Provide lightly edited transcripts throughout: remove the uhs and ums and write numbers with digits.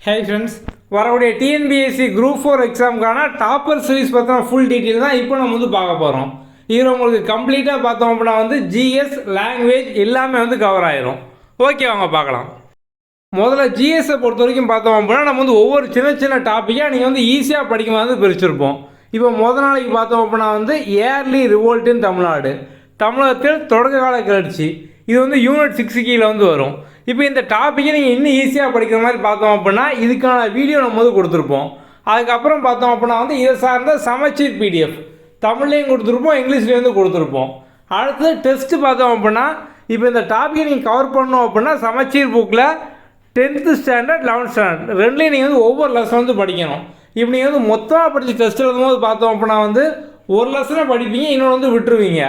Hi friends, வரக்கூடிய TNPSC group 4 எக்ஸாமுக்கான topper series பார்த்தோம் full detail தான் இப்போ நம்ம பார்க்க போகிறோம். இதில் உங்களுக்கு கம்ப்ளீட்டாக பார்த்தோம் அப்படின்னா ஜிஎஸ் லாங்குவேஜ் எல்லாமே கவர் ஆயிரும். ஓகே, வாங்க பார்க்கலாம். முதல்ல ஜிஎஸை பொறுத்த வரைக்கும் பார்த்தோம் அப்படின்னா நம்ம ஒவ்வொரு சின்ன சின்ன டாப்பிக்காக நீங்கள் ஈஸியாக படிக்கும் பிரிச்சிருப்போம். இப்போ முதல் நாளைக்கு பார்த்தோம் அப்படின்னா ஏர்லி ரிவோல்ட் இன் தமிழ்நாடு, தமிழகத்தில் தொடக்க கால கிளர்ச்சி. இது யூனிட் 6 கீழே வரும். இப்போ இந்த டாப்பிக்கை நீங்கள் இன்னும் ஈஸியாக படிக்கிற மாதிரி பார்த்தோம் அப்படின்னா இதுக்கான வீடியோ நம்ம கொடுத்துருப்போம். அதுக்கப்புறம் பார்த்தோம் அப்படின்னா இதை சார்ந்த சமச்சீர் பிடிஎஃப் தமிழ்லேயும் கொடுத்துருப்போம், இங்கிலீஷ்லேயும் கொடுத்துருப்போம். அடுத்தது டெஸ்ட்டு பார்த்தோம் அப்படின்னா இப்போ இந்த டாப்பிக்கை நீங்கள் கவர் பண்ணோம் அப்படின்னா சமச்சீர் புக்கில் 10th ஸ்டாண்டர்ட் 11th ஸ்டாண்டர்ட் ரெண்டுலேயும் நீங்கள் ஒவ்வொரு லெசன் படிக்கணும். இப்போ நீங்கள் மொத்தமாக படித்து டெஸ்ட் எழுதும்போது பார்த்தோம் அப்படின்னா ஒரு லெசனை படிப்பீங்க, இன்னொன்று விட்டுருவீங்க.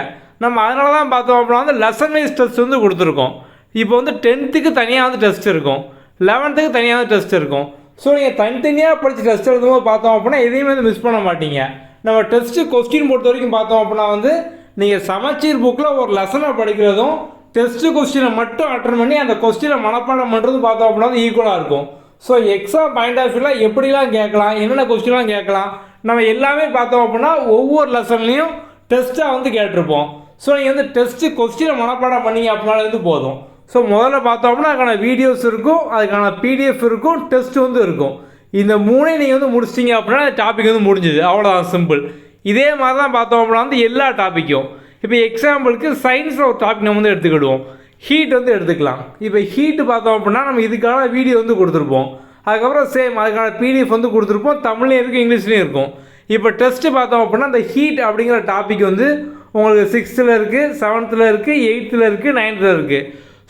நம்ம அதனால தான் பார்த்தோம் அப்படின்னா லெசன் வைஸ் டெஸ்ட் கொடுத்துருக்கோம். இப்போ 10th தனியாக டெஸ்ட் இருக்கும், 11th தனியாக டெஸ்ட் இருக்கும். ஸோ நீங்கள் தனித்தனியாக படித்து டெஸ்ட் எழுதும்போது பார்த்தோம் அப்படின்னா எதையுமே மிஸ் பண்ண மாட்டீங்க. நம்ம டெஸ்ட்டு கொஸ்டின் பொறுத்த வரைக்கும் பார்த்தோம் அப்படின்னா நீங்கள் சமச்சீர் புக்கில் ஒரு லெசனை படிக்கிறதும் டெஸ்ட்டு கொஸ்டினை மட்டும் அட்டன் பண்ணி அந்த கொஸ்டினை மனப்பாடம் பண்ணுறது பார்த்தோம் அப்படின்னா ஈக்குவலாக இருக்கும். ஸோ எக்ஸாம் பாயிண்ட் ஆஃப் வியூவில் எப்படிலாம் கேட்கலாம், என்னென்ன கொஸ்டின்லாம் கேட்கலாம், நம்ம எல்லாமே பார்த்தோம் அப்படின்னா ஒவ்வொரு லெசன்லேயும் டெஸ்ட்டாக கேட்டிருப்போம். ஸோ நீங்கள் டெஸ்ட்டு கொஸ்டினை மனப்பாடம் பண்ணிங்க அப்படின்னாலே போதும். ஸோ முதல்ல பார்த்தோம் அப்படின்னா அதுக்கான வீடியோஸ் இருக்கும், அதுக்கான பிடிஎஃப் இருக்கும், டெஸ்ட் இருக்கும். இந்த மூணையும் நீங்கள் முடிச்சிட்டிங்க அப்படின்னா அந்த டாபிக் முடிஞ்சுது, அவ்வளோதான், சிம்பிள். இதே மாதிரி தான் பார்த்தோம் அப்படின்னா எல்லா டாப்பிக்கும். இப்போ எக்ஸாம்பிளுக்கு சயின்ஸில் ஒரு டாபிக் நம்ம எடுத்துக்கிடுவோம், ஹீட் எடுத்துக்கலாம். இப்போ ஹீட்டு பார்த்தோம் அப்படின்னா நம்ம இதுக்கான வீடியோ கொடுத்துருப்போம். அதுக்கப்புறம் சேம் அதுக்கான பிடிஎஃப் கொடுத்துருப்போம், தமிழ்லேயும் இருக்கும், இங்கிலீஷ்லேயும் இருக்கும். இப்போ டெஸ்ட்டு பார்த்தோம் அப்படின்னா இந்த ஹீட் அப்படிங்கிற டாபிக் உங்களுக்கு 6th இருக்குது, 7th இருக்குது, 8th இருக்குது, 9th இருக்குது.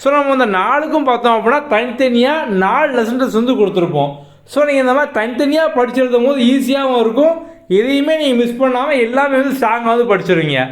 ஸோ நம்ம இந்த 4க்கும் பார்த்தோம் அப்படின்னா தனித்தனியாக 4 லெசன் டெஸ்ட் கொடுத்துருப்போம். ஸோ நீங்கள் இந்த மாதிரி தனித்தனியாக படிச்சு எழுதும் போது ஈஸியாகவும் இருக்கும், எதையுமே நீங்கள் மிஸ் பண்ணாமல் எல்லாமே ஸ்ட்ராங்காக படிச்சிருவீங்க.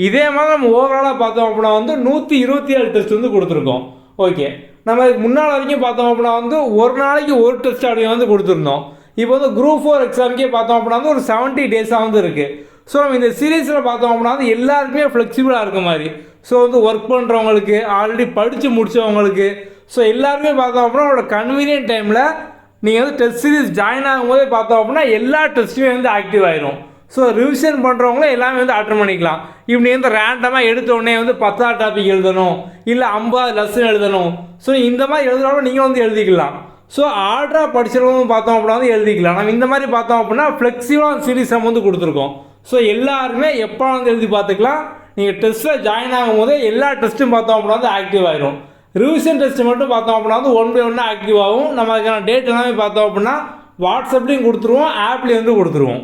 இதே மாதிரி நம்ம ஓவராலாக பார்த்தோம் அப்படின்னா 127 டெஸ்ட் கொடுத்துருக்கோம். ஓகே, நம்ம இதுக்கு முன்னால் வரைக்கும் பார்த்தோம் அப்படின்னா ஒரு நாளைக்கு ஒரு டெஸ்ட் அப்படி கொடுத்துருந்தோம். இப்போ குரூப் 4 எக்ஸாமுக்கே பார்த்தோம் அப்படின்னா ஒரு 70 டேஸாக இருக்குது. ஸோ நம்ம இந்த சீரீஸில் பார்த்தோம் அப்படின்னா எல்லாருக்குமே ஃப்ளெக்சிபிளாக இருக்க மாதிரி. ஸோ ஒர்க் பண்ணுறவங்களுக்கு, ஆல்ரெடி படித்து முடித்தவங்களுக்கு, ஸோ எல்லாருமே பார்த்தோம் அப்படின்னா உங்களோட கன்வீனியன்ட் டைமில் நீங்கள் டெஸ்ட் சீரீஸ் ஜாயின் ஆகும்போதே பார்த்தோம் அப்படின்னா எல்லா டெஸ்ட்டுமே ஆக்டிவ் ஆயிரும். ஸோ ரிவிஷன் பண்ணுறவங்களும் எல்லாமே அட்டன் பண்ணிக்கலாம். இப்படி ரேண்டமாக எடுத்த உடனே 10ஆம் டாபிக் எழுதணும், இல்லை 50 லெசன் எழுதணும். ஸோ இந்த மாதிரி எழுதுனாலும் நீங்கள் எழுதிக்கலாம். ஸோ ஆர்டராக படிச்சிருக்கவங்க பார்த்தோம் அப்படின்னா எழுதிக்கலாம். நம்ம இந்த மாதிரி பார்த்தோம் அப்படின்னா ஃப்ளெக்சிபிளான சீரீஸ் நம்ம கொடுத்துருக்கோம். ஸோ எல்லாருமே எப்போ எழுதி பார்த்துக்கலாம். நீங்கள் டெஸ்ட்டில் ஜாயின் ஆகும் போதே எல்லா டெஸ்ட்டும் பார்த்தோம் அப்படின்னா ஆக்டிவ் ஆகிடும். ரிவிஷன் டெஸ்ட்டு மட்டும் பார்த்தோம் அப்படின்னா 1 by 1 ஆக்டிவ் ஆகும். நம்ம அதுக்கான டேட் எல்லாமே பார்த்தோம் அப்படின்னா வாட்ஸ்அப்லேயும் கொடுத்துருவோம், ஆப்லேயும் கொடுத்துருவோம்.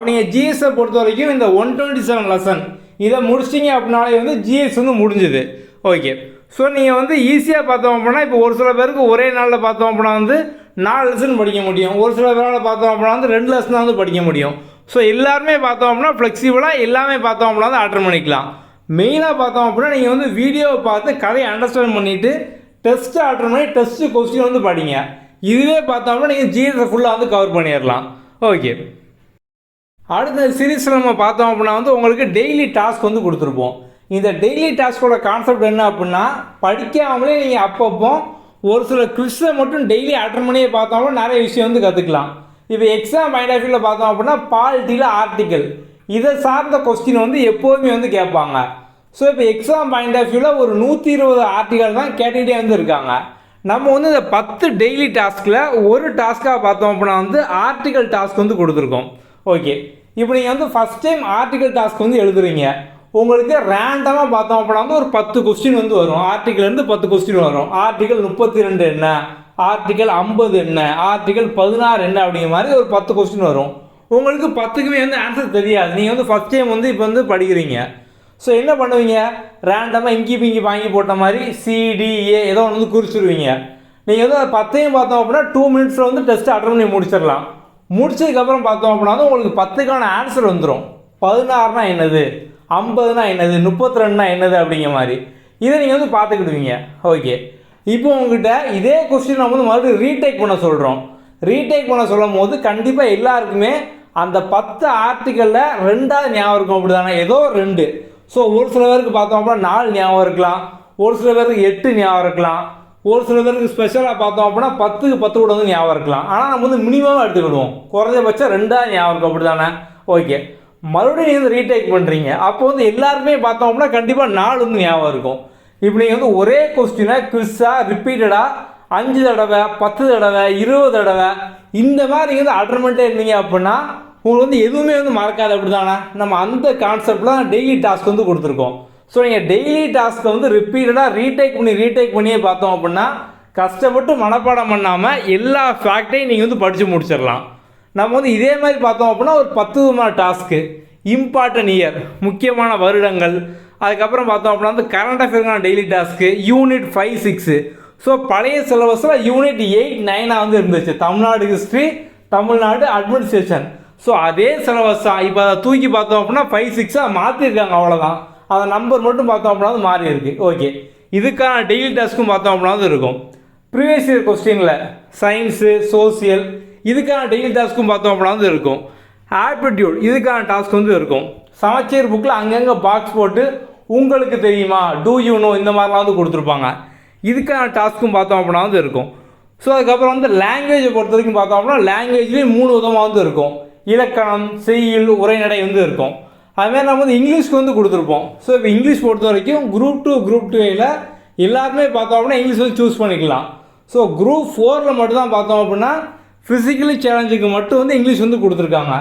நீங்கள் ஜிஎஸை பொறுத்த வரைக்கும் இந்த 127 லெசன் இதை முடிச்சிட்டிங்க அப்படின்னாலே ஜிஎஸ் முடிஞ்சுது. ஓகே, ஸோ நீங்கள் ஈஸியாக பார்த்தோம் அப்படின்னா இப்போ ஒரு சில பேருக்கு ஒரே நாளில் பார்த்தோம் அப்படின்னா 4 லெசன் படிக்க முடியும், ஒரு சில பேரால் பார்த்தோம் அப்படின்னா 2 லெசன் தான் படிக்க முடியும். ஸோ எல்லாருமே பார்த்தோம் அப்படின்னா ஃப்ளெக்சிபிளாக எல்லாமே பார்த்தோம் அப்படின்னா அட்டன் பண்ணிக்கலாம். மெயினாக பார்த்தோம் அப்படின்னா நீங்கள் வீடியோவை பார்த்து கதையை அண்டர்ஸ்டாண்ட் பண்ணிவிட்டு டெஸ்ட்டு அட்டன் பண்ணி டெஸ்ட்டு கொஸ்டின் படிங்க. இதுவே பார்த்தோம் அப்படின்னா நீங்கள் ஜிஎஸை ஃபுல்லாக கவர் பண்ணிடலாம். ஓகே, அடுத்த சீரீஸில் நம்ம பார்த்தோம் அப்படின்னா உங்களுக்கு டெய்லி டாஸ்க் கொடுத்துருப்போம். இந்த டெய்லி டாஸ்கோட கான்செப்ட் என்ன அப்படின்னா படிக்காமலே நீங்கள் அப்பப்போ ஒரு சில குவிஸை மட்டும் டெய்லி அட்டன் பண்ணியே பார்த்தோம்னா நிறைய விஷயம் கற்றுக்கலாம். இப்போ எக்ஸாம் பாயிண்ட் ஆஃப் வியூவில் பார்த்தோம் அப்படின்னா பாலிட்டியில் ஆர்டிக்கல் இதை சார்ந்த கொஸ்டின் எப்போதுமே கேட்பாங்க. ஸோ இப்போ எக்ஸாம் பாயிண்ட் ஆஃப் வியூவில் ஒரு 120 ஆர்டிக்கல் தான் கேட்டுக்கிட்டே இருக்காங்க. நம்ம இந்த 10 டெய்லி டாஸ்கில் ஒரு டாஸ்க்காக பார்த்தோம் அப்படின்னா ஆர்டிக்கல் டாஸ்க் கொடுத்துருக்கோம். ஓகே, இப்போ நீங்கள் ஃபஸ்ட் டைம் ஆர்டிக்கல் டாஸ்க் எழுதுறீங்க. உங்களுக்கு ரேண்டமாக பார்த்தோம் அப்படின்னா ஒரு 10 கொஸ்டின் வரும். ஆர்டிக்கல்லேருந்து 10 கொஸ்டின் வரும். ஆர்டிக்கல் 32 என்ன, ஆர்டிக்கல் 50 என்ன, ஆர்டிக்கல் 16 என்ன அப்படிங்கிற மாதிரி ஒரு 10 கொஸ்டின் வரும். உங்களுக்கு 10க்குமே ஆன்சர் தெரியாது. நீங்கள் ஃபஸ்ட் டைம் இப்போ படிக்கிறீங்க. ஸோ என்ன பண்ணுவீங்க, ரேண்டமாக இங்கி வாங்கி போட்ட மாதிரி சிடிஏ ஏதோ ஒன்று குறிச்சிடுவீங்க. நீங்கள் 10ஐயும் பார்த்தோம் அப்படின்னா 2 மினிட்ஸில் டெஸ்ட் அட்டன் பண்ணி முடிச்சிடலாம். முடிச்சதுக்கப்புறம் பார்த்தோம் அப்படின்னா உங்களுக்கு 10க்கான ஆன்சர் வந்துடும். 16னா என்னது, 50னா என்னது, 32னா என்னது அப்படிங்கிற மாதிரி இதை நீங்கள் பார்த்துக்கிடுவீங்க. ஓகே, இப்போ உங்ககிட்ட இதே கொஸ்டின் நம்ம மறுபடியும் ரீடேக் பண்ண சொல்கிறோம். ரீடேக் பண்ண சொல்லும் போது கண்டிப்பாக எல்லாருக்குமே அந்த 10 ஆர்டிக்கலில் 2ஆவது ஞாபகம் இருக்கும், அப்படி தானே, ஏதோ 2. ஸோ ஒரு சில பேருக்கு பார்த்தோம் அப்படின்னா 4 ஞாபகம் இருக்கலாம், ஒரு சில பேருக்கு 8 ஞாபகம் இருக்கலாம், ஒரு சில பேருக்கு ஸ்பெஷலாக பார்த்தோம் அப்படின்னா 10க்கு 10 கூட வந்து ஞாபகம் இருக்கலாம். ஆனால் நம்ம வந்து மினிமமாக எடுத்துக்கிடுவோம், குறைஞ்சபட்சம் 2 ஞாபகம் இருக்கும், அப்படி தானே? ஓகே, மறுபடியும் நீங்கள் வந்து ரீடேக் பண்ணுறீங்க, அப்போ வந்து எல்லாருமே பார்த்தோம் அப்படின்னா கண்டிப்பாக 4 வந்து ஞாபகம் இருக்கும். இப்போ நீங்கள் வந்து ஒரே கொஸ்டினை குவிஸாக ரிப்பீட்டடாக 5 தடவை 10 தடவை 20 தடவை இந்த மாதிரி நீங்கள் வந்து அட்டர்மெண்ட்டே இருந்தீங்க அப்படின்னா உங்களுக்கு வந்து எதுவுமே வந்து மறக்காது, அப்படி தானே? நம்ம அந்த கான்செப்டில் தான் டெய்லி டாஸ்க் வந்து கொடுத்துருக்கோம். ஸோ நீங்கள் டெய்லி டாஸ்க்கை வந்து ரிப்பீட்டடாக ரீடேக் பண்ணியே பார்த்தோம் அப்படின்னா கஷ்டப்பட்டு மனப்பாடம் பண்ணாமல் எல்லா ஃபேக்டையும் நீங்கள் வந்து படித்து முடிச்சிடலாம். நம்ம வந்து இதே மாதிரி பார்த்தோம் அப்படின்னா ஒரு 10 விதமான டாஸ்க்கு, இம்பார்ட்டன்ட் இயர் முக்கியமான வருடங்கள், அதுக்கப்புறம் பார்த்தோம் அப்படின்னா வந்து கரண்ட் அஃபேர்ஸான டெய்லி டாஸ்க்கு, யூனிட் 5, 6. ஸோ பழைய சிலபஸில் யூனிட் 8, 9 வந்து இருந்துச்சு, Tamil Nadu history, Tamil Nadu administration. So அதே சிலபஸ் தான் இப்போ அதை தூக்கி பார்த்தோம் அப்படின்னா 5, 6 மாற்றிருக்காங்க, அவ்வளோதான். அந்த நம்பர் மட்டும் பார்த்தோம் அப்படின்னா மாறி இருக்கு. ஓகே, இதுக்கான டெய்லி டாஸ்க்கும் பார்த்தோம் அப்படின்னா இருக்கும். ப்ரீவியஸ் இயர் கொஸ்டினில் சயின்ஸு, சோசியல் இதுக்கான டெய்லி டாஸ்க்கும் பார்த்தோம் அப்படின்னா இருக்கும். ஆப்டிடியூட் இதுக்கான டாஸ்க் வந்து இருக்கும். சமச்சீர் புக்கில் அங்கங்கே பாக்ஸ் போட்டு உங்களுக்கு தெரியுமா, டூ யூ நோ இந்த மாதிரிலாம் வந்து கொடுத்துருப்பாங்க. இதுக்கான டாஸ்க்கும் பார்த்தோம் அப்படின்னா வந்து இருக்கும். ஸோ அதுக்கப்புறம் வந்து லாங்குவேஜை பொறுத்த வரைக்கும் பார்த்தோம் அப்படின்னா லாங்குவேஜ்லேயும் 3 விதமாக வந்து இருக்கும். இலக்கணம், செய்யுள், உரைநடை வந்து இருக்கும். அதுமாதிரி நம்ம வந்து இங்கிலீஷ்க்கு வந்து கொடுத்துருப்போம். ஸோ இப்போ இங்கிலீஷ் பொறுத்த வரைக்கும் குரூப் 2 எல்லாருமே பார்த்தோம் அப்படின்னா இங்கிலீஷ் வந்து சூஸ் பண்ணிக்கலாம். ஸோ குரூப் 4 மட்டும் தான் பார்த்தோம் அப்படின்னா ஃபிசிக்கலி சேலஞ்சுக்கு மட்டும் வந்து இங்கிலீஷ் வந்து கொடுத்துருக்காங்க.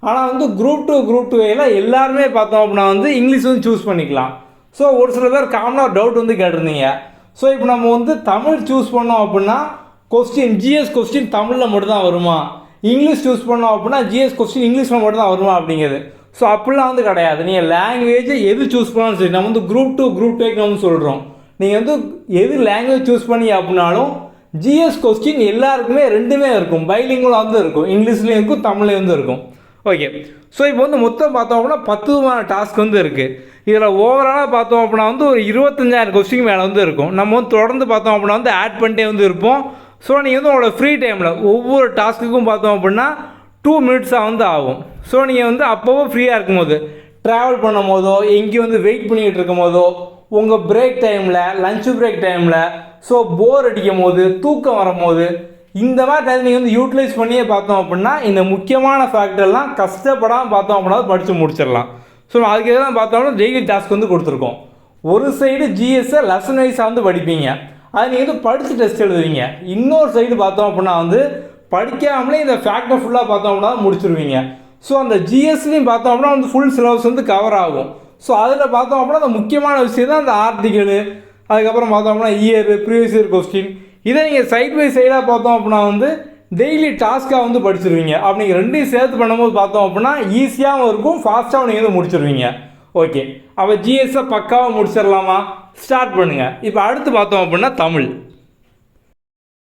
ஆனால் வந்து குரூப் 2 எல்லாருமே பார்த்தோம் அப்படின்னா வந்து இங்கிலீஷ் வந்து சூஸ் பண்ணிக்கலாம். ஸோ ஒரு சில பேர் காமனாக டவுட் வந்து கேட்டிருந்தீங்க. ஸோ இப்போ நம்ம வந்து தமிழ் சூஸ் பண்ணோம் அப்படின்னா ஜிஎஸ் கொஸ்டின் தமிழில் மட்டும்தான் வருமா, இங்கிலீஷ் சூஸ் பண்ணோம் அப்படின்னா ஜிஎஸ் கொஸ்டின் இங்கிலீஷில் மட்டும்தான் வருமா அப்படிங்கிறது. ஸோ அப்படிலாம் வந்து கிடையாது. நீங்கள் லாங்குவேஜ் எது சூஸ் பண்ணாலும் சரி, நம்ம வந்து குரூப் 2 வந்து சொல்கிறோம். நீங்கள் வந்து எது லாங்குவேஜ் சூஸ் பண்ணி அப்படின்னாலும் ஜிஎஸ் கொஸ்டின் எல்லாருக்குமே 2மே இருக்கும். பைலிங்குவலாக வந்து இருக்கும், இங்கிலீஷ்லேயும் இருக்கும், தமிழ்லேயும் வந்து இருக்கும். ஓகே, ஸோ இப்போ வந்து மொத்தம் பார்த்தோம் அப்படின்னா 10 விதமான டாஸ்க் வந்து இருக்குது. இதில் ஓவராலாக பார்த்தோம் அப்படின்னா வந்து ஒரு 25,000 கொஸ்டின் மேலே வந்து இருக்கும். நம்ம வந்து தொடர்ந்து பார்த்தோம் அப்படின்னா வந்து ஆட் பண்ணிட்டே வந்து இருப்போம். ஸோ நீங்கள் வந்து உங்களோட ஃப்ரீ டைமில் ஒவ்வொரு டாஸ்க்குக்கும் பார்த்தோம் அப்படின்னா 2 மினிட்ஸாக வந்து ஆகும். ஸோ நீங்கள் வந்து அப்போவோ ஃப்ரீயாக இருக்கும் போது, ட்ராவல் பண்ணும் போதோ, எங்கேயும் வந்து வெயிட் பண்ணிக்கிட்டு இருக்கும் போதோ, உங்கள் பிரேக் டைமில், லஞ்சு பிரேக் டைமில், ஸோ போர் அடிக்கும் போது, தூக்கம் வரும்போது, இந்த மாதிரி டைம் நீங்கள் வந்து யூட்டிலைஸ் பண்ணியே பார்த்தோம் அப்படின்னா இந்த முக்கியமான ஃபேக்டர்லாம் கஷ்டப்படாமல் பார்த்தோம் அப்படின்னா படித்து முடிச்சிடலாம். ஸோ அதுக்கு தான் பார்த்தோம்னா டெய்லி டாஸ்க் வந்து கொடுத்துருக்கோம். ஒரு சைடு ஜிஎஸ்ஸை லெசன் வைஸாக வந்து படிப்பீங்க, அது நீங்கள் வந்து படித்து டெஸ்ட் எழுதுவீங்க. இன்னொரு சைடு பார்த்தோம் அப்படின்னா வந்து படிக்காமலே இந்த ஃபேக்டர் ஃபுல்லாக பார்த்தோம் அப்படின்னா முடிச்சிருவீங்க. ஸோ அந்த ஜிஎஸ்லையும் பார்த்தோம் அப்படின்னா வந்து ஃபுல் சிலபஸ் வந்து கவர் ஆகும். ஸோ அதில் பார்த்தோம் அப்படின்னா அந்த முக்கியமான விஷயம் தான் அந்த ஆர்டிக்கலு, அதுக்கப்புறம் பார்த்தோம் அப்படின்னா இயர், ப்ரீவியஸ் இயர் கொஸ்டின். இதை நீங்கள் சைட் பை சைடாக பார்த்தோம் அப்படின்னா வந்து டெய்லி டாஸ்க்காக வந்து படிச்சிருவீங்க. அப்படி நீங்கள் 2யும் சேர்த்து பண்ணும்போது பார்த்தோம் அப்படின்னா ஈஸியாகவும் இருக்கும், ஃபாஸ்ட்டாகவும் நீங்கள் வந்து முடிச்சிருவீங்க. ஓகே, அப்போ ஜிஎஸ்ஸை பக்காவாக முடிச்சிடலாமா? ஸ்டார்ட் பண்ணுங்கள். இப்போ அடுத்து பார்த்தோம் அப்படின்னா தமிழ்.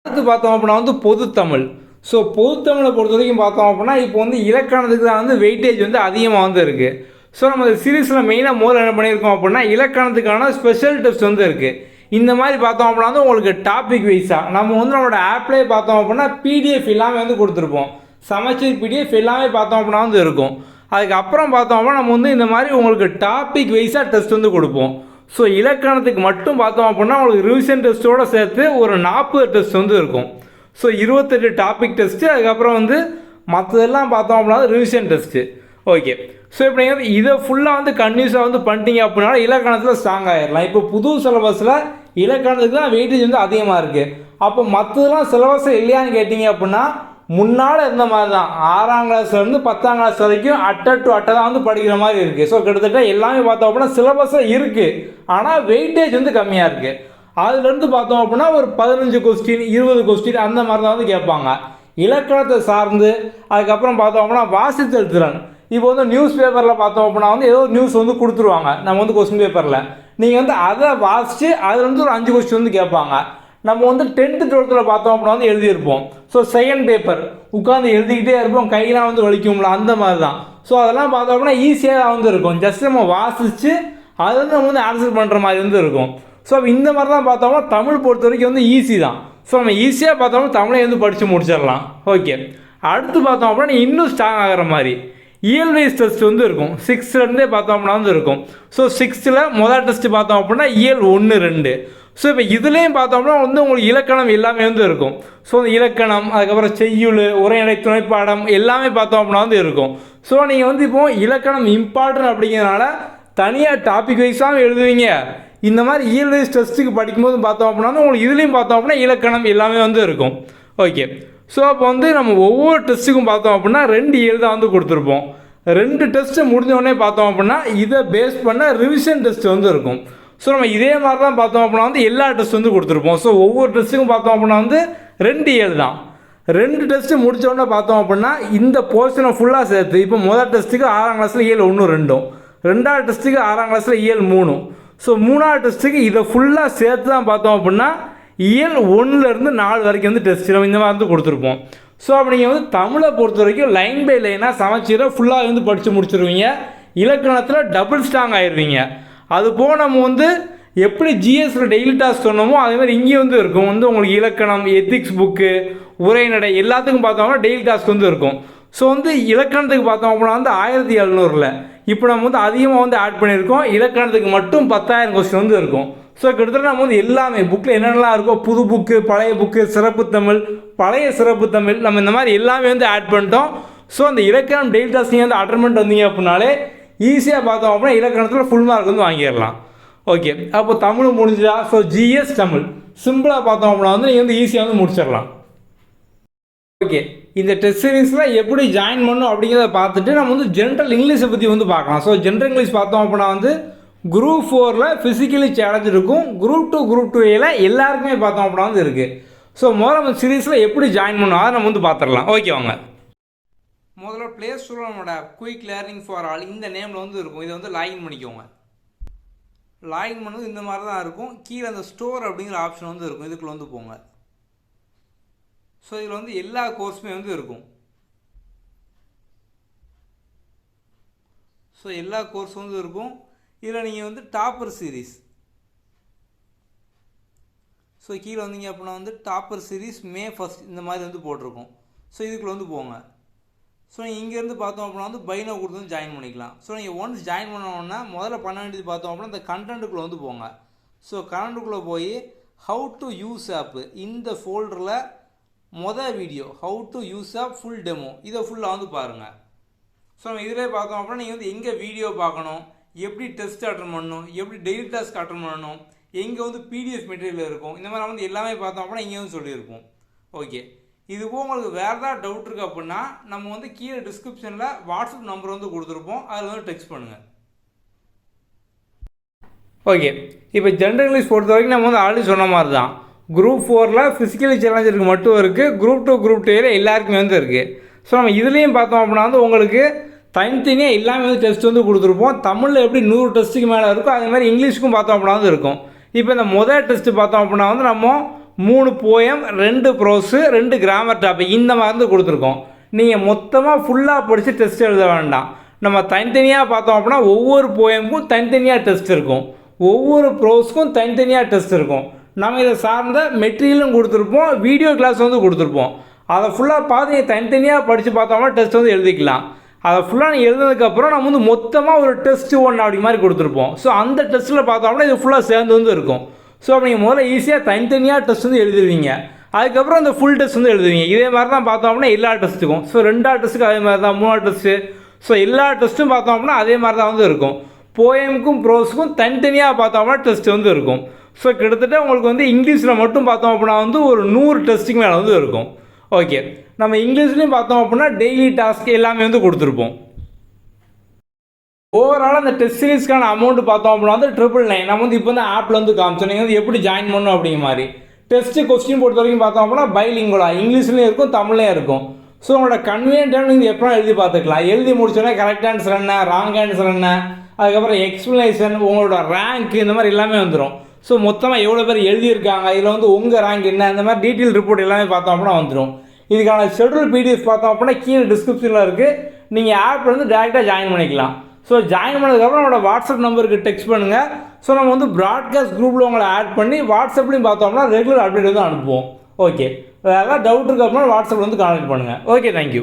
அடுத்து பார்த்தோம் அப்படின்னா வந்து பொதுத்தமிழ். ஸோ பொதுத்தமிழை பொறுத்த வரைக்கும் பார்த்தோம் அப்படின்னா இப்போ வந்து இலக்கணத்துக்கு தான் வந்து வெயிட்டேஜ் வந்து அதிகமாக வந்து இருக்குது. ஸோ நம்ம சீரீஸில் மெயினாக முதல்ல என்ன பண்ணியிருக்கோம் அப்படின்னா இலக்கணத்துக்கான ஸ்பெஷல் டெஸ்ட் வந்து இருக்குது. இந்த மாதிரி பார்த்தோம் அப்படின்னா வந்து உங்களுக்கு டாபிக் வைஸாக நம்ம வந்து நம்மளோட ஆப்லேயே பார்த்தோம் அப்படின்னா பிடிஎஃப் எல்லாமே வந்து கொடுத்துருப்போம். சமச்சீர் பிடிஎஃப் எல்லாமே பார்த்தோம் அப்படின்னா வந்து இருக்கும். அதுக்கப்புறம் பார்த்தோம் அப்படின்னா நம்ம வந்து இந்த மாதிரி உங்களுக்கு டாபிக் வைஸாக டெஸ்ட் வந்து கொடுப்போம். ஸோ இலக்கணத்துக்கு மட்டும் பார்த்தோம் அப்படின்னா உங்களுக்கு ரிவிஷன் டெஸ்ட்டோடு சேர்த்து ஒரு 40 டெஸ்ட் வந்து இருக்கும். ஸோ 28 டாபிக் டெஸ்ட்டு, அதுக்கப்புறம் வந்து மற்றதெல்லாம் பார்த்தோம் அப்படின்னா ரிவிஷன் டெஸ்ட்டு. ஓகே, ஸோ இப்போ நீங்கள் இதை ஃபுல்லாக வந்து கன்டினியூஸாக வந்து பண்ணிட்டீங்க அப்படின்னா இலக்கணத்தில் ஸ்ட்ராங் ஆகிடலாம். இப்போ புது சிலபஸில் இலக்கணத்துக்கு தான் வெயிட்டேஜ் வந்து அதிகமாக இருக்குது. அப்போ மற்றதெல்லாம் சிலபஸை இல்லையான்னு கேட்டிங்க அப்படின்னா முன்னால் இருந்த மாதிரி தான் 6ஆம் கிளாஸ்லேருந்து 10ஆம் கிளாஸ் வரைக்கும் அட்டை தான் வந்து படிக்கிற மாதிரி இருக்குது. ஸோ கிட்டத்தட்ட எல்லாமே பார்த்தோம் அப்படின்னா சிலபஸாக இருக்குது, ஆனால் வெயிட்டேஜ் வந்து கம்மியாக இருக்குது. அதுலேருந்து பார்த்தோம் அப்படின்னா ஒரு 15 கொஸ்டின் 20 கொஸ்டின் அந்த மாதிரி தான் வந்து கேட்பாங்க இலக்கணத்தை சார்ந்து. அதுக்கப்புறம் பார்த்தோம் அப்படின்னா வாசித்தல் திறன். இப்போ வந்து நியூஸ் பேப்பரில் பார்த்தோம் அப்படின்னா வந்து ஏதோ நியூஸ் வந்து கொடுத்துருவாங்க நம்ம வந்து கொஸ்டின் பேப்பரில், நீங்கள் வந்து அதை வாசித்து அதுலேருந்து ஒரு 5 கொஸ்டின் வந்து கேட்பாங்க. நம்ம வந்து 10th 12th பார்த்தோம் அப்படின்னா வந்து எழுதியிருப்போம். ஸோ செகண்ட் பேப்பர் உட்காந்து எழுதிக்கிட்டே இருப்போம், கையெல்லாம் வந்து வலிக்கும்ல, அந்த மாதிரி தான். ஸோ அதெல்லாம் பார்த்தோம் அப்படின்னா ஈஸியாக வந்து இருக்கும். ஜஸ்ட் நம்ம வாசித்து அது வந்து நம்ம வந்து ஆன்சர் பண்ணுற மாதிரி வந்து இருக்கும். ஸோ இந்த மாதிரி தான் பார்த்தோம்னா தமிழ் பொறுத்த வரைக்கும் வந்து ஈஸி தான். ஸோ நம்ம ஈஸியாக பார்த்தோம்னா தமிழை வந்து படித்து முடிச்சிடலாம். ஓகே, அடுத்து பார்த்தோம் அப்படின்னா இன்னும் ஸ்ட்ராங் ஆகிற மாதிரி இயல் வைஸ் டெஸ்ட் வந்து இருக்கும். 6th பார்த்தோம் அப்படின்னா வந்து இருக்கும். ஸோ 6th முதல் டெஸ்ட்டு பார்த்தோம் அப்படின்னா இயல் 1, 2. ஸோ இப்போ இதுலேயும் பார்த்தோம்னா வந்து உங்களுக்கு இலக்கணம் எல்லாமே வந்து இருக்கும். ஸோ அந்த இலக்கணம், அதுக்கப்புறம் செய்யுள், உரைநடை, துணைப்பாடம் எல்லாமே பார்த்தோம் அப்படின்னா வந்து இருக்கும். ஸோ நீங்கள் வந்து இப்போது இலக்கணம் இம்பார்ட்டன்ட் அப்படிங்கிறதுனால தனியாக டாபிக் வைஸாகவும் எழுதுவீங்க. இந்த மாதிரி இயல் வைஸ் டெஸ்ட்டுக்கு படிக்கும்போது பார்த்தோம் அப்படின்னா உங்களுக்கு இதுலேயும் பார்த்தோம் அப்படின்னா இலக்கணம் எல்லாமே வந்து இருக்கும். ஓகே. ஸோ அப்போ வந்து நம்ம ஒவ்வொரு டெஸ்ட்டுக்கும் பார்த்தோம் அப்படின்னா 2 இயல் தான் வந்து கொடுத்துருப்போம். 2 டெஸ்ட்டு முடிஞ்சோடனே பார்த்தோம் அப்படின்னா இதை பேஸ் பண்ண ரிவிஷன் டெஸ்ட் வந்து இருக்கும். ஸோ நம்ம இதே மாதிரி தான் பார்த்தோம் அப்படின்னா வந்து எல்லா டெஸ்ட் வந்து கொடுத்துருப்போம். ஸோ ஒவ்வொரு டெஸ்ட்டுக்கும் பார்த்தோம் அப்படின்னா வந்து 2 இயல் தான். 2 டெஸ்ட்டு முடித்தோடனே பார்த்தோம் அப்படின்னா இந்த போர்ஷனை ஃபுல்லாக சேர்த்து இப்போ முதல் டெஸ்ட்டுக்கு 6ஆம் கிளாஸில் இயல் 1 2, 2வது டெஸ்ட்டுக்கு 6ஆம் கிளாஸில் இயல் 3, ஸோ 3வது டெஸ்ட்டுக்கு இதை ஃபுல்லாக சேர்த்து தான் பார்த்தோம் அப்படின்னா இயல் 1லேருந்து 4 வரைக்கும் வந்து டெஸ்ட் நம்ம இந்த மாதிரி வந்து கொடுத்துருப்போம். ஸோ அப்போ நீங்கள் வந்து தமிழை பொறுத்த வரைக்கும் லைன் பை லைனாக சமச்சீரை ஃபுல்லாக வந்து படித்து முடிச்சிருவீங்க. இலக்கணத்தில் டபுள் ஸ்ட்ராங் ஆயிடுவீங்க. அதுபோக நம்ம வந்து எப்படி ஜிஎஸ்சில் டெய்லி டாஸ்க் சொன்னோமோ அதே மாதிரி இங்கேயும் வந்து இருக்கும். வந்து உங்களுக்கு இலக்கணம், எத்திக்ஸ் புக்கு, உரைநடை எல்லாத்துக்கும் பார்த்தோம்னா டெய்லி டாஸ்க் வந்து இருக்கும். ஸோ வந்து இலக்கணத்துக்கு பார்த்தோம் அப்படின்னா வந்து 1700 இப்போ நம்ம வந்து அதிகமாக வந்து ஆட் பண்ணியிருக்கோம். இலக்கணத்துக்கு மட்டும் 10,000 கொஸ்டின் வந்து இருக்கும். ஸோ கிட்டத்தட்ட நம்ம வந்து எல்லாமே புக்கில் என்னென்னலாம் இருக்கோ, புது புக்கு, பழைய புக்கு, சிறப்பு தமிழ், பழைய சிறப்பு தமிழ், நம்ம இந்த மாதிரி எல்லாமே வந்து ஆட் பண்ணிட்டோம். ஸோ அந்த இலக்கணம் டெய்லி டாஸ்க் நீங்கள் வந்து அட்டன் பண்ணிட்டு வந்தீங்க அப்படின்னாலே ஈஸியாக பார்த்தோம் அப்படின்னா இலக்கணத்தில் ஃபுல் மார்க் வந்து வாங்கிடலாம். ஓகே. அப்போ தமிழ் முடிஞ்சா. ஸோ ஜிஎஸ் தமிழ் சிம்பிளாக பார்த்தோம் அப்படின்னா வந்து நீங்கள் வந்து ஈஸியாக வந்து முடிச்சிடலாம். ஓகே. இந்த டெஸ்ட் சீரீஸில் எப்படி ஜாயின் பண்ணணும் அப்படிங்கிறத பார்த்துட்டு நம்ம வந்து ஜென்ரல் இங்கிலீஷை பற்றி வந்து பார்க்கலாம். ஸோ ஜென்ரல் இங்கிலீஷ் பார்த்தோம் அப்படின்னா வந்து குரூப் 4ல் ஃபிசிக்கலி சேலஞ்ச் இருக்கும். குரூப் 2 குரூப் 2A எல்லாருக்குமே பார்த்தோம் அப்படின்னா வந்து இருக்குது. ஸோ முதல்ல சீரீஸில் எப்படி ஜாயின் பண்ணணும் அதை நம்ம வந்து பார்த்துடலாம். ஓகே வாங்க. முதல்ல ப்ளே ஸ்டோரில் நம்மளோட குயிக் லேர்னிங் ஃபார் ஆல் இந்த நேமில் வந்து இருக்கும். இதை வந்து லாகின் பண்ணிக்கோங்க. லாகின் பண்ணது இந்த மாதிரி தான் இருக்கும். கீழே அந்த ஸ்டோர் அப்படிங்கிற ஆப்ஷன் வந்து இருக்கும். இதுக்குள்ளே வந்து போங்க. ஸோ இதில் வந்து எல்லா கோர்ஸுமே வந்து இருக்கும். ஸோ எல்லா கோர்ஸும் வந்து இருக்கும். இதில் நீங்கள் வந்து டாப்பர் சீரீஸ், ஸோ கீழே வந்தீங்க அப்படின்னா வந்து டாப்பர் சீரீஸ் மே 1 இந்த மாதிரி வந்து போட்டிருக்கும். ஸோ இதுக்குள்ளே வந்து போங்க. ஸோ நீங்கள் இங்கேருந்து பார்த்தோம் அப்படின்னா வந்து பைனோ கொடுத்து வந்து ஜாயின் பண்ணிக்கலாம். ஸோ நீங்கள் ஒன்ஸ் ஜாயின் பண்ணோன்னா முதல்ல பண்ண வேண்டியது பார்த்தோம் அப்படின்னா இந்த கண்டென்ட்டுக்குள்ளே வந்து போங்க. ஸோ கண்டென்ட்டுக்குள்ளே போய் ஹவு டு யூஸ் ஆப்பு இந்த ஃபோல்டரில் video how to use app full demo இதை ஃபுல்லாக வந்து பாருங்கள். ஸோ நம்ம இதிலே பார்த்தோம் அப்படின்னா நீங்கள் வந்து எங்கே வீடியோ பார்க்கணும், எப்படி டெஸ்ட் அட்டன் பண்ணணும், எப்படி டெய்லி டாஸ்க் அட்டன் பண்ணணும், எங்கே வந்து பிடிஎஃப் மெட்டீரியல் இருக்கும், இந்த மாதிரி வந்து எல்லாமே பார்த்தோம் அப்படின்னா இங்கே வந்து சொல்லியிருப்போம். ஓகே. இதுபோல் உங்களுக்கு வேறு ஏதாவது டவுட் இருக்குது அப்படின்னா நம்ம வந்து கீழே டிஸ்கிரிப்ஷனில் வாட்ஸ்அப் நம்பர் வந்து கொடுத்துருப்போம். அதில் வந்து டெக்ஸ்ட் பண்ணுங்கள். ஓகே. இப்போ ஜென்ரல் இங்கிலீஷ் பொறுத்த வரைக்கும் நம்ம வந்து ஆல்ரெடி சொன்ன மாதிரி தான் குரூப் 4ல் ஃபிசிக்கலி சேலஞ்சருக்கு மட்டும் இருக்குது. குரூப் 2 குரூப் 2A எல்லாருக்குமே வந்து இருக்குது. ஸோ நம்ம இதுலேயும் பார்த்தோம் அப்படின்னா வந்து உங்களுக்கு தனித்தனியாக எல்லாமே வந்து டெஸ்ட் வந்து கொடுத்துருப்போம். தமிழில் எப்படி 100 டெஸ்ட்டுக்கு மேலே இருக்கும் அதே மாதிரி இங்கிலீஷுக்கும் பார்த்தோம் அப்படின்னா வந்து இருக்கும். இப்போ இந்த முதல் டெஸ்ட்டு பார்த்தோம் அப்படின்னா வந்து நம்ம 3 போயம், 2 ப்ரோஸு, 2 கிராமர் டாபிக் இந்த மாதிரி வந்து கொடுத்துருக்கோம். நீங்கள் மொத்தமாக ஃபுல்லாக படித்து டெஸ்ட் எழுத வேண்டாம். நம்ம தனித்தனியாக பார்த்தோம் அப்படின்னா ஒவ்வொரு போயமுக்கும் தனித்தனியாக டெஸ்ட் இருக்கும். ஒவ்வொரு ப்ரோஸுக்கும் தனித்தனியாக டெஸ்ட் இருக்கும். நம்ம இதை சார்ந்த மெட்டீரியலும் கொடுத்துருப்போம், வீடியோ கிளாஸ் வந்து கொடுத்துருப்போம். அதை ஃபுல்லாக பார்த்து நீங்கள் தனித்தனியாக படித்து பார்த்தோம்னா டெஸ்ட் வந்து எழுதிக்கலாம். அதை ஃபுல்லாக நீங்கள் எழுதுனதுக்கப்புறம் நம்ம வந்து மொத்தமாக ஒரு டெஸ்ட் 1 அப்படி மாதிரி கொடுத்துருப்போம். ஸோ அந்த டெஸ்ட்டில் பார்த்தோம்னா இது ஃபுல்லாக சேர்ந்து வந்து இருக்கும். ஸோ அப்போ நீங்கள் முதல்ல ஈஸியாக தனித்தனியாக டெஸ்ட் வந்து எழுதுவீங்க. அதுக்கப்புறம் அந்த ஃபுல் டெஸ்ட் வந்து எழுதுவீங்க. இதே மாதிரி தான் பார்த்தோம் அப்படின்னா எல்லா டெஸ்ட்டுக்கும். ஸோ 2வது டெஸ்ட்டுக்கு அதே மாதிரி தான், 3வது டெஸ்ட்டு. ஸோ எல்லா டெஸ்ட்டும் பார்த்தோம் அப்படின்னா அதே மாதிரி தான் வந்து இருக்கும். போயமுக்கும் ப்ரோஸுக்கும் தனித்தனியாக பார்த்தோம்னா டெஸ்ட் வந்து இருக்கும். ஸோ கிட்டத்தட்ட உங்களுக்கு வந்து இங்கிலீஷில் மட்டும் பார்த்தோம் அப்படின்னா வந்து ஒரு 100 டெஸ்ட்டுக்கு மேலே வந்து இருக்கும். ஓகே. நம்ம இங்கிலீஷ்லேயும் பார்த்தோம் அப்படின்னா டெய்லி டாஸ்க் எல்லாமே வந்து கொடுத்துருப்போம். ஓவரால் அந்த டெஸ்ட் சீரீஸ்க்கான அமௌண்ட் பார்த்தோம் அப்படின்னா வந்து 999. நம்ம வந்து இப்போ வந்து ஆப்பில் வந்து காமிச்சோம் நீங்கள் வந்து எப்படி ஜாயின் பண்ணணும் அப்படிங்கிற மாதிரி. டெஸ்ட்டு கொஸ்டின் பொறுத்த வரைக்கும் பார்த்தோம் அப்படின்னா பைலிங்குவலாக இங்கிலீஷ்லேயும் இருக்கும் தமிழ்லேயும் இருக்கும். ஸோ உங்களோட கன்வீனியன்ட்டாக நீங்கள் எப்போ எழுதி பார்த்துக்கலாம். எழுதி முடிச்சோன்னா கரெக்ட் ஆன்சர் என்ன, ராங் ஆன்சர் என்ன, அதுக்கப்புறம் எக்ஸ்ப்ளனேஷன், உங்களோட ரேங்க் இந்த மாதிரி எல்லாமே வந்துடும். ஸோ மொத்தமாக எவ்வளோ பேர் எழுதியிருக்காங்க, இதில் வந்து உங்கள் ரேங்க் என்ன, இந்த மாதிரி டீட்டெயில் ரிப்போர்ட் எல்லாமே பார்த்தோம் அப்படின்னா வந்துடும். இதுக்கான ஷெட்யூல் பிடிஎஃப் பார்த்தோம் அப்படின்னா கீழே டிஸ்கிரிப்ஷனில் இருக்குது. நீங்கள் ஆப்பில் வந்து டேரெக்டாக ஜாயின் பண்ணிக்கலாம். ஸோ ஜாயின் பண்ணதுக்கப்புறம் நம்மளோட வாட்ஸ்அப் நம்பருக்கு டெக்ஸ்ட் பண்ணுங்கள். ஸோ நம்ம வந்து ப்ராட்காஸ்ட் குரூப்பில் உங்களை ஆட் பண்ணி வாட்ஸ்அப்லையும் பார்த்தோம்னா ரெகுலர் அப்டேட் வந்து அனுப்புவோம். ஓகே. வேறு ஏதாவது டவுட் இருக்கு அப்படின்னா வாட்ஸ்அப்பில் வந்து கான்டாக்ட் பண்ணுங்கள். Okay, thank you.